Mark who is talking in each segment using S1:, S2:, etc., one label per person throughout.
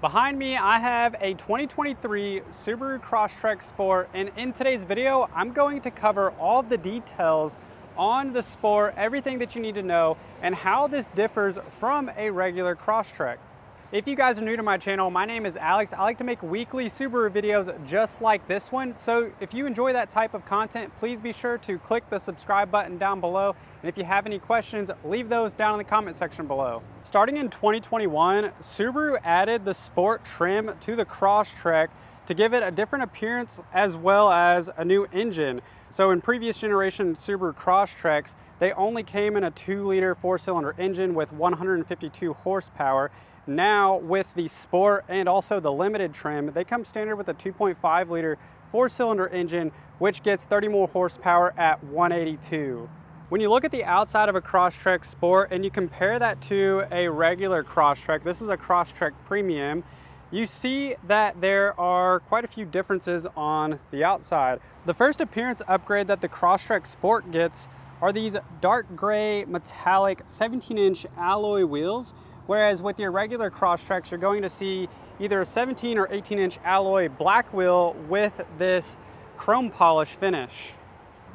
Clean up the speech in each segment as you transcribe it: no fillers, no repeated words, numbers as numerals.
S1: Behind me, I have a 2023 Subaru Crosstrek Sport, and in today's video, I'm going to cover all the details on the Sport, everything that you need to know, and how this differs from a regular Crosstrek. If you guys are new to my channel, my name is Alex. I like to make weekly Subaru videos just like this one. So if you enjoy that type of content, please be sure to click the subscribe button down below. And if you have any questions, leave those down in the comment section below. Starting in 2021, Subaru added the Sport trim to the Crosstrek to give it a different appearance as well as a new engine. So in previous generation Subaru Crosstreks, they only came in a 2-liter 4-cylinder engine with 152 horsepower. Now with the Sport and also the Limited trim, they come standard with a 2.5-liter 4-cylinder engine, which gets 30 more horsepower at 182. When you look at the outside of a Crosstrek Sport and you compare that to a regular Crosstrek, this is a Crosstrek Premium, you see that there are quite a few differences on the outside. The first appearance upgrade that the Crosstrek Sport gets are these dark gray metallic 17-inch alloy wheels, whereas with your regular Crosstreks, you're going to see either a 17 or 18-inch alloy black wheel with this chrome polish finish.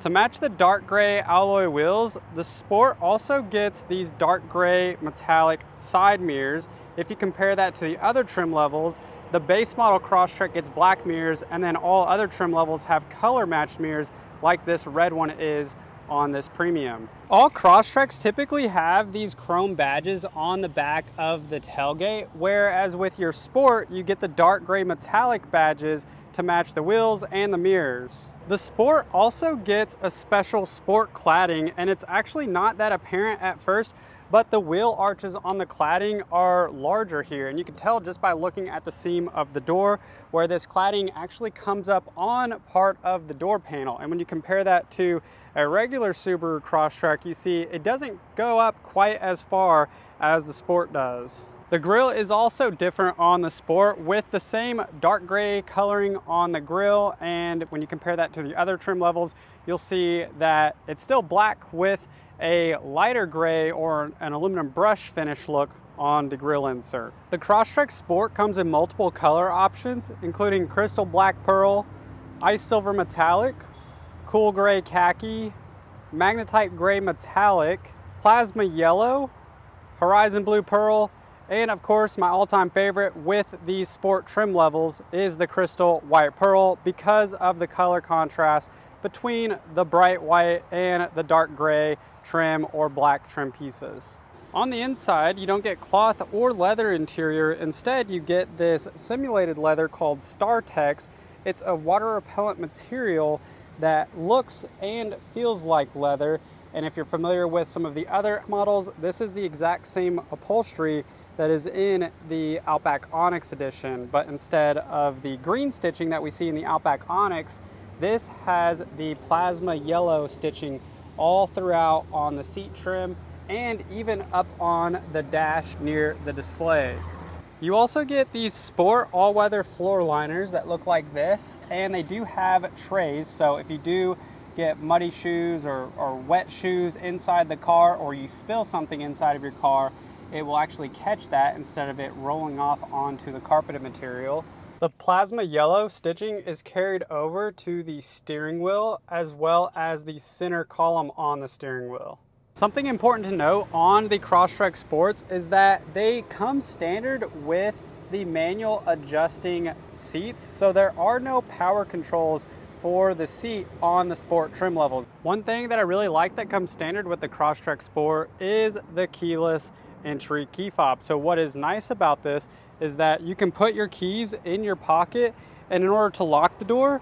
S1: To match the dark gray alloy wheels, the Sport also gets these dark gray metallic side mirrors. If you compare that to the other trim levels, the base model Crosstrek gets black mirrors, and then all other trim levels have color matched mirrors like this red one is on this Premium. All Crosstreks typically have these chrome badges on the back of the tailgate, whereas with your Sport, you get the dark gray metallic badges to match the wheels and the mirrors. The Sport also gets a special Sport cladding, and it's actually not that apparent at first, but the wheel arches on the cladding are larger here, and you can tell just by looking at the seam of the door where this cladding actually comes up on part of the door panel. And when you compare that to a regular Subaru Crosstrek, you see it doesn't go up quite as far as the Sport does. The grille is also different on the Sport with the same dark gray coloring on the grille, and when you compare that to the other trim levels, you'll see that it's still black with a lighter gray or an aluminum brush finish look on the grille insert. The Crosstrek Sport comes in multiple color options, including crystal black pearl, ice silver metallic, cool gray khaki, magnetite gray metallic, plasma yellow, horizon blue pearl, and of course my all-time favorite with these Sport trim levels is the crystal white pearl because of the color contrast between the bright white and the dark gray trim or black trim pieces. On the inside, you don't get cloth or leather interior. Instead, you get this simulated leather called Startex. It's a water repellent material that looks and feels like leather. And if you're familiar with some of the other models, this is the exact same upholstery that is in the Outback Onyx edition, but instead of the green stitching that we see in the Outback Onyx, this has the plasma yellow stitching all throughout on the seat trim and even up on the dash near the display. You also get these Sport all-weather floor liners that look like this, and they do have trays, so if you do get muddy shoes or wet shoes inside the car, or you spill something inside of your car, it will actually catch that instead of it rolling off onto the carpeted material. The plasma yellow stitching is carried over to the steering wheel as well as the center column on the steering wheel. Something important to note on the Crosstrek Sports is that they come standard with the manual adjusting seats, so there are no power controls for the seat on the Sport trim levels. One thing that I really like that comes standard with the Crosstrek Sport is the keyless entry key fob. So what is nice about this is that you can put your keys in your pocket, and in order to lock the door,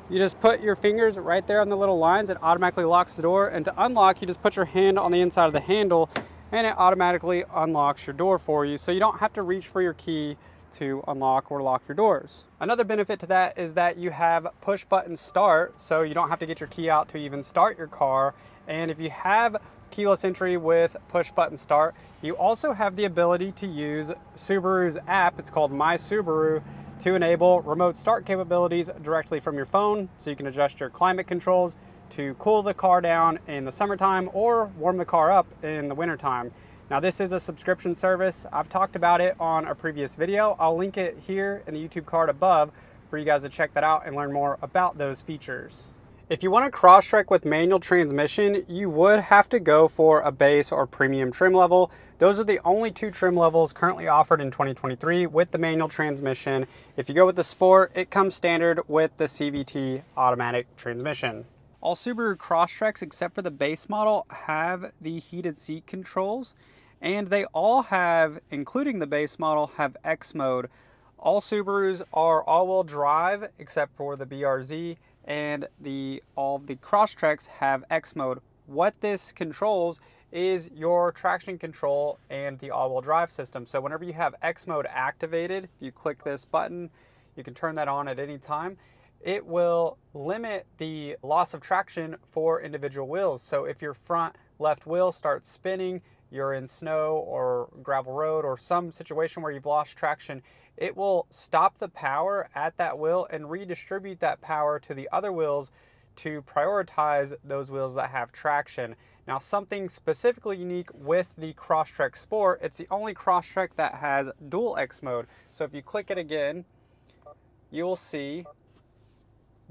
S1: you just put your fingers right there on the little lines. It automatically locks the door, and to unlock, you just put your hand on the inside of the handle and it automatically unlocks your door for you, so you don't have to reach for your key to unlock or lock your doors. Another benefit to that is that you have push button start, so you don't have to get your key out to even start your car. And if you have keyless entry with push button start, you also have the ability to use Subaru's app, it's called My Subaru, to enable remote start capabilities directly from your phone, so you can adjust your climate controls to cool the car down in the summertime or warm the car up in the wintertime. Now this is a subscription service. I've talked about it on a previous video. I'll link it here in the YouTube card above for you guys to check that out and learn more about those features. If you want a Crosstrek with manual transmission, you would have to go for a base or premium trim level. Those are the only two trim levels currently offered in 2023 with the manual transmission. If you go with the Sport, it comes standard with the CVT automatic transmission. All Subaru Crosstreks except for the base model have the heated seat controls, and they all have, including the base model, have X mode. All Subarus are all-wheel drive except for the BRZ, and all the Crosstreks have X mode. What this controls is your traction control and the all-wheel drive system. So whenever you have X mode activated, you click this button, you can turn that on at any time. It will limit the loss of traction for individual wheels. So if your front left wheel starts spinning, you're in snow or gravel road or some situation where you've lost traction, it will stop the power at that wheel and redistribute that power to the other wheels to prioritize those wheels that have traction. Now, something specifically unique with the Crosstrek Sport, it's the only Crosstrek that has dual X mode. So if you click it again, you will see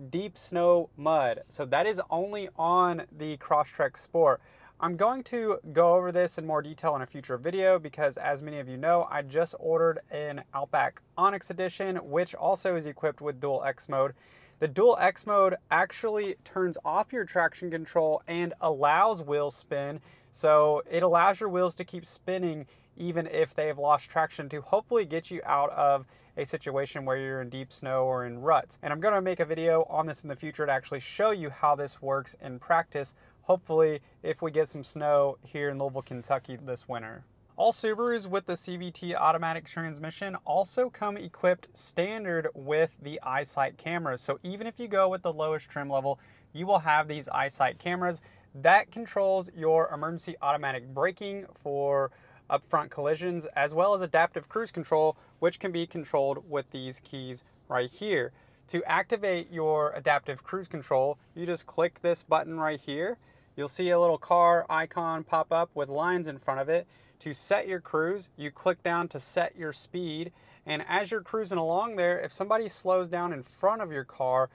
S1: deep snow mud. So that is only on the Crosstrek Sport. I'm going to go over this in more detail in a future video because, as many of you know, I just ordered an Outback Onyx edition, which also is equipped with dual X mode. The dual X mode actually turns off your traction control and allows wheel spin. So it allows your wheels to keep spinning even if they have lost traction, to hopefully get you out of a situation where you're in deep snow or in ruts. And I'm going to make a video on this in the future to actually show you how this works in practice, hopefully if we get some snow here in Louisville, Kentucky this winter. All Subarus with the CVT automatic transmission also come equipped standard with the EyeSight cameras. So even if you go with the lowest trim level, you will have these EyeSight cameras that controls your emergency automatic braking for upfront collisions, as well as adaptive cruise control, which can be controlled with these keys right here. To activate your adaptive cruise control, you just click this button right here. You'll see a little car icon pop up with lines in front of it. To set your cruise, you click down to set your speed, and as you're cruising along there, if somebody slows down in front of your car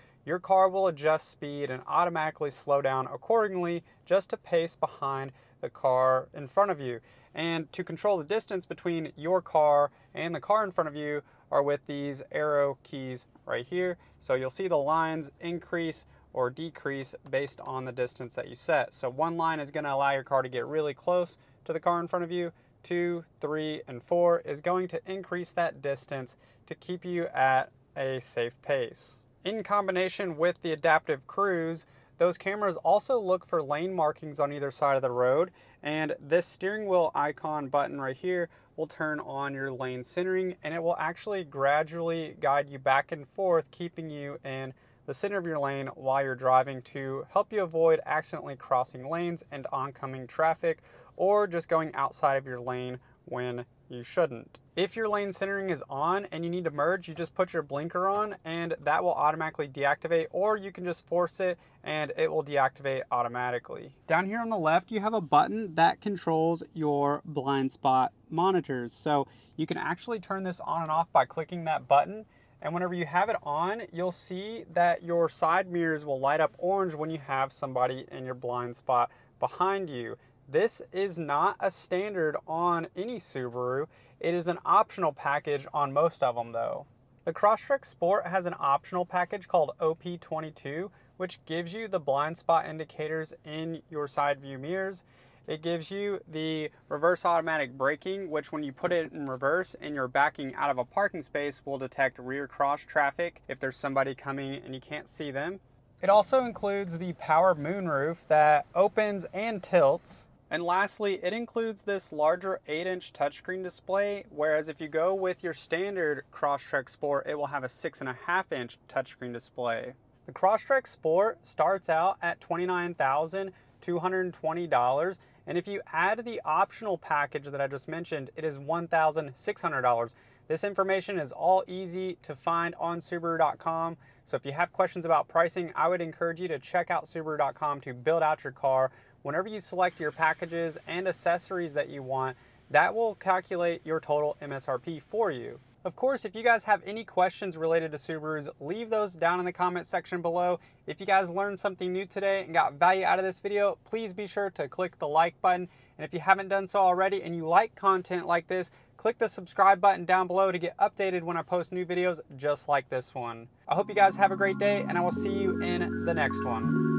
S1: will adjust speed and automatically slow down accordingly, just to pace behind the car in front of you. And to control the distance between your car and the car in front of you are with these arrow keys right here. So you'll see the lines increase or decrease based on the distance that you set. So one line is going to allow your car to get really close to the car in front of you. 2, 3, and 4 is going to increase that distance to keep you at a safe pace. In combination with the adaptive cruise, those cameras also look for lane markings on either side of the road, and this steering wheel icon button right here will turn on your lane centering, and it will actually gradually guide you back and forth, keeping you in the center of your lane while you're driving to help you avoid accidentally crossing lanes and oncoming traffic, or just going outside of your lane when you shouldn't. If your lane centering is on and you need to merge, you just put your blinker on and that will automatically deactivate, or you can just force it and it will deactivate automatically. Down here on the left, you have a button that controls your blind spot monitors. So you can actually turn this on and off by clicking that button. And whenever you have it on, you'll see that your side mirrors will light up orange when you have somebody in your blind spot behind you. This is not a standard on any Subaru. It is an optional package on most of them though. The Crosstrek Sport has an optional package called OP22, which gives you the blind spot indicators in your side view mirrors. It gives you the reverse automatic braking, which when you put it in reverse and you're backing out of a parking space will detect rear cross traffic if there's somebody coming and you can't see them. It also includes the power moonroof that opens and tilts. And lastly, it includes this larger 8-inch touchscreen display, whereas if you go with your standard Crosstrek Sport, it will have a 6.5-inch touchscreen display. The Crosstrek Sport starts out at $29,220, and if you add the optional package that I just mentioned, it is $1,600. This information is all easy to find on Subaru.com, so if you have questions about pricing, I would encourage you to check out Subaru.com to build out your car. Whenever you select your packages and accessories that you want, that will calculate your total MSRP for you. Of course, if you guys have any questions related to Subarus, leave those down in the comment section below. If you guys learned something new today and got value out of this video, please be sure to click the like button. And if you haven't done so already and you like content like this, click the subscribe button down below to get updated when I post new videos just like this one. I hope you guys have a great day, and I will see you in the next one.